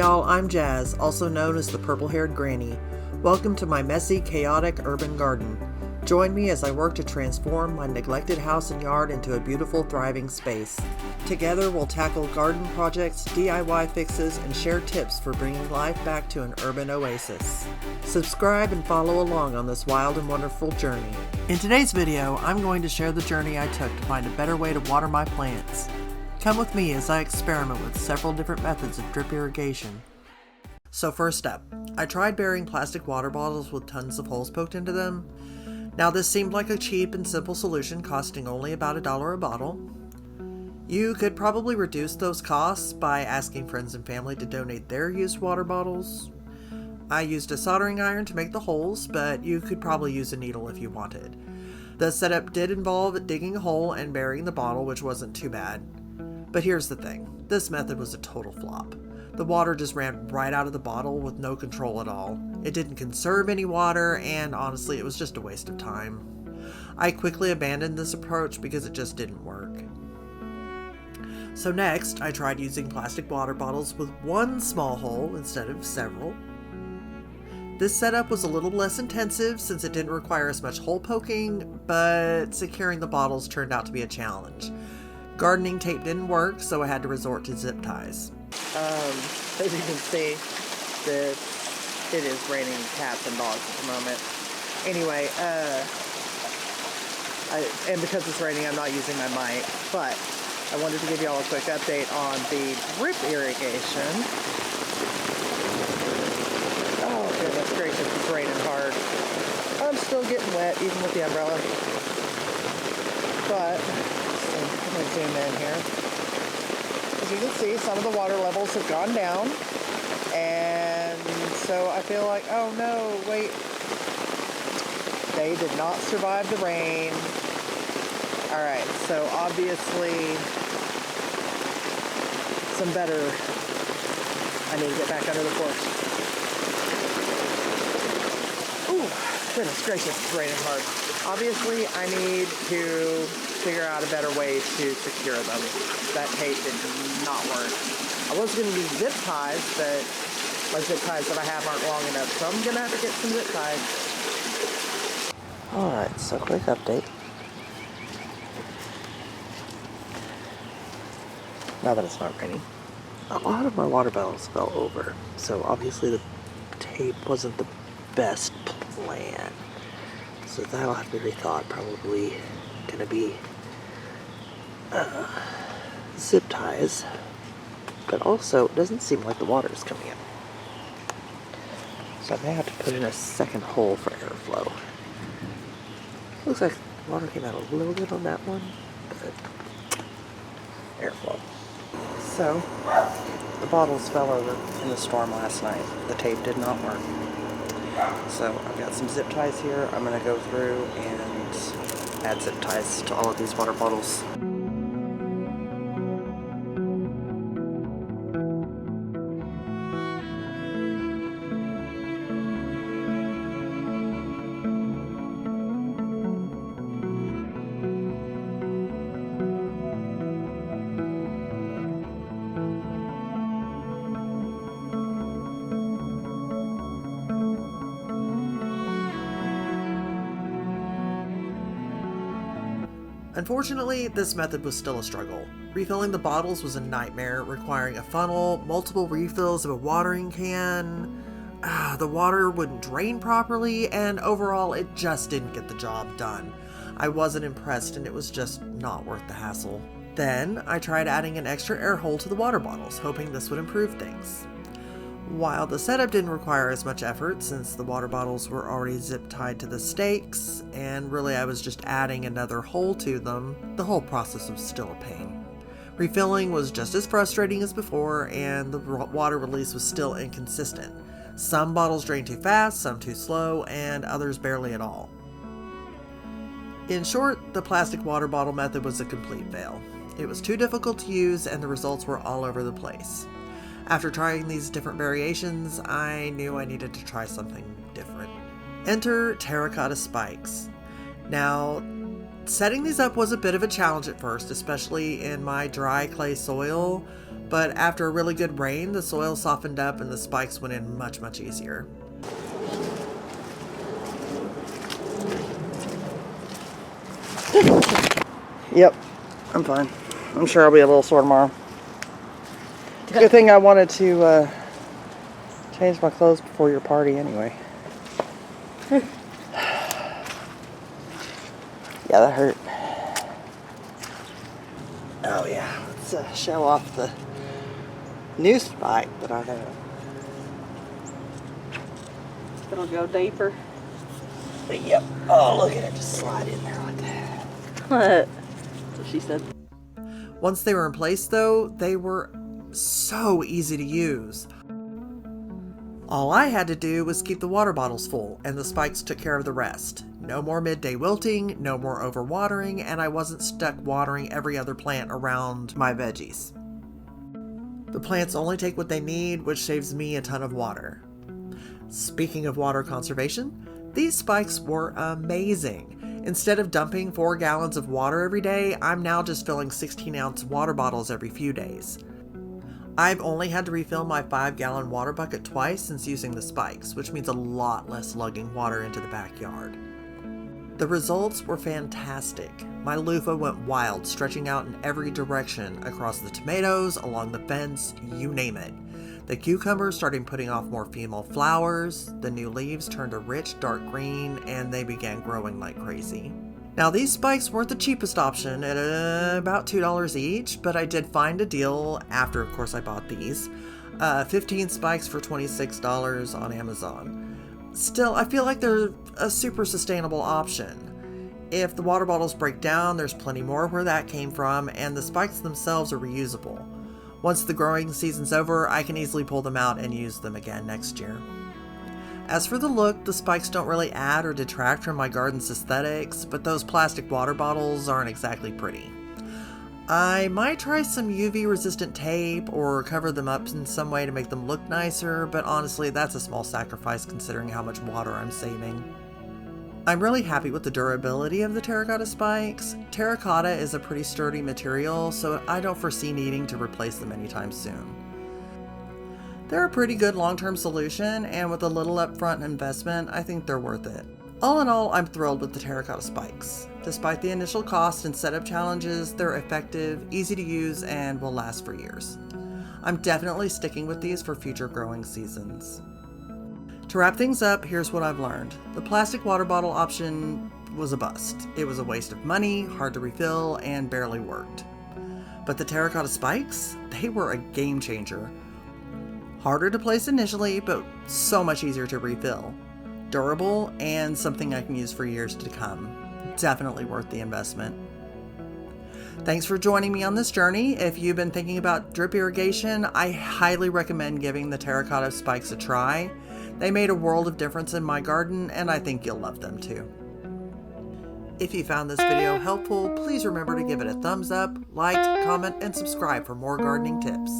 y'all, I'm Jazz, also known as the purple-haired granny. Welcome to my messy, chaotic urban garden. Join me as I work to transform my neglected house and yard into a beautiful, thriving space. Together, we'll tackle garden projects, DIY fixes, and share tips for bringing life back to an urban oasis. Subscribe and follow along on this wild and wonderful journey. In today's video, I'm going to share the journey I took to find a better way to water my plants. Come with me as I experiment with several different methods of drip irrigation. So first up, I tried burying plastic water bottles with tons of holes poked into them. Now this seemed like a cheap and simple solution costing only about $1 a bottle. You could probably reduce those costs by asking friends and family to donate their used water bottles. I used a soldering iron to make the holes, but you could probably use a needle if you wanted. The setup did involve digging a hole and burying the bottle, which wasn't too bad. But here's the thing, this method was a total flop. The water just ran right out of the bottle with no control at all. It didn't conserve any water, and honestly, it was just a waste of time. I quickly abandoned this approach because it just didn't work. So next, I tried using plastic water bottles with one small hole instead of several. This setup was a little less intensive since it didn't require as much hole poking, but securing the bottles turned out to be a challenge. Gardening tape didn't work, so I had to resort to zip ties. As you can see, it is raining cats and dogs at the moment. Anyway, and because it's raining, I'm not using my mic, but I wanted to give y'all a quick update on the drip irrigation. Oh goodness gracious, it's raining hard. I'm still getting wet, even with the umbrella. But I'm going to zoom in here. As you can see, some of the water levels have gone down, and so I feel like, oh no, wait, they did not survive the rain. Alright, so obviously some better, I need to get back under the porch. Ooh, goodness gracious, it's raining hard. Obviously, I need to figure out a better way to secure them. That tape did not work. I was going to use zip ties, but my zip ties that I have aren't long enough, so I'm going to have to get some zip ties. Alright, so quick update. Now that it's not raining, a lot of my water bottles fell over, so obviously the tape wasn't the best plan. So that'll have to be rethought. Probably gonna be zip ties, but also it doesn't seem like the water is coming in. So I may have to put in a second hole for airflow. Looks like water came out a little bit on that one, but airflow. So the bottles fell over in the storm last night. The tape did not work. So I've got some zip ties here. I'm going to go through and add zip ties to all of these water bottles. Unfortunately, this method was still a struggle. Refilling the bottles was a nightmare, requiring a funnel, multiple refills of a watering can. The water wouldn't drain properly, and overall it just didn't get the job done. I wasn't impressed, and it was just not worth the hassle. Then, I tried adding an extra air hole to the water bottles, hoping this would improve things. While the setup didn't require as much effort since the water bottles were already zip tied to the stakes, and really I was just adding another hole to them, the whole process was still a pain. Refilling was just as frustrating as before, and the water release was still inconsistent. Some bottles drained too fast, some too slow, and others barely at all. In short, the plastic water bottle method was a complete fail. It was too difficult to use, and the results were all over the place. After trying these different variations, I knew I needed to try something different. Enter terracotta spikes. Now, setting these up was a bit of a challenge at first, especially in my dry clay soil, But after a really good rain, the soil softened up and the spikes went in much, much easier. Yep, I'm fine. I'm sure I'll be a little sore tomorrow. Good thing I wanted to change my clothes before your party anyway. Yeah, that hurt. Oh yeah, let's show off the new spike that I have. It'll go deeper. Yep. Oh, look at it just slide in there like that. That's what she said. Once they were in place though, they were so easy to use. All I had to do was keep the water bottles full, and the spikes took care of the rest. No more midday wilting, no more overwatering, and I wasn't stuck watering every other plant around my veggies. The plants only take what they need, which saves me a ton of water. Speaking of water conservation, these spikes were amazing. Instead of dumping 4 gallons of water every day, I'm now just filling 16-ounce water bottles every few days. I've only had to refill my 5-gallon water bucket twice since using the spikes, which means a lot less lugging water into the backyard. The results were fantastic. My loofah went wild, stretching out in every direction, across the tomatoes, along the fence, you name it. The cucumbers started putting off more female flowers, the new leaves turned a rich dark green, and they began growing like crazy. Now these spikes weren't the cheapest option at about $2 each, but I did find a deal after of course I bought these. 15 spikes for $26 on Amazon. Still, I feel like they're a super sustainable option. If the water bottles break down, there's plenty more where that came from, and the spikes themselves are reusable. Once the growing season's over, I can easily pull them out and use them again next year. As for the look, the spikes don't really add or detract from my garden's aesthetics, but those plastic water bottles aren't exactly pretty. I might try some UV resistant tape or cover them up in some way to make them look nicer, but honestly that's a small sacrifice considering how much water I'm saving. I'm really happy with the durability of the terracotta spikes. Terracotta is a pretty sturdy material, so I don't foresee needing to replace them anytime soon. They're a pretty good long-term solution, and with a little upfront investment, I think they're worth it. All in all, I'm thrilled with the terracotta spikes. Despite the initial cost and setup challenges, they're effective, easy to use, and will last for years. I'm definitely sticking with these for future growing seasons. To wrap things up, here's what I've learned. The plastic water bottle option was a bust. It was a waste of money, hard to refill, and barely worked. But the terracotta spikes, they were a game changer. Harder to place initially, but so much easier to refill. Durable, and something I can use for years to come. Definitely worth the investment. Thanks for joining me on this journey. If you've been thinking about drip irrigation, I highly recommend giving the terracotta spikes a try. They made a world of difference in my garden, and I think you'll love them too. If you found this video helpful, please remember to give it a thumbs up, like, comment, and subscribe for more gardening tips.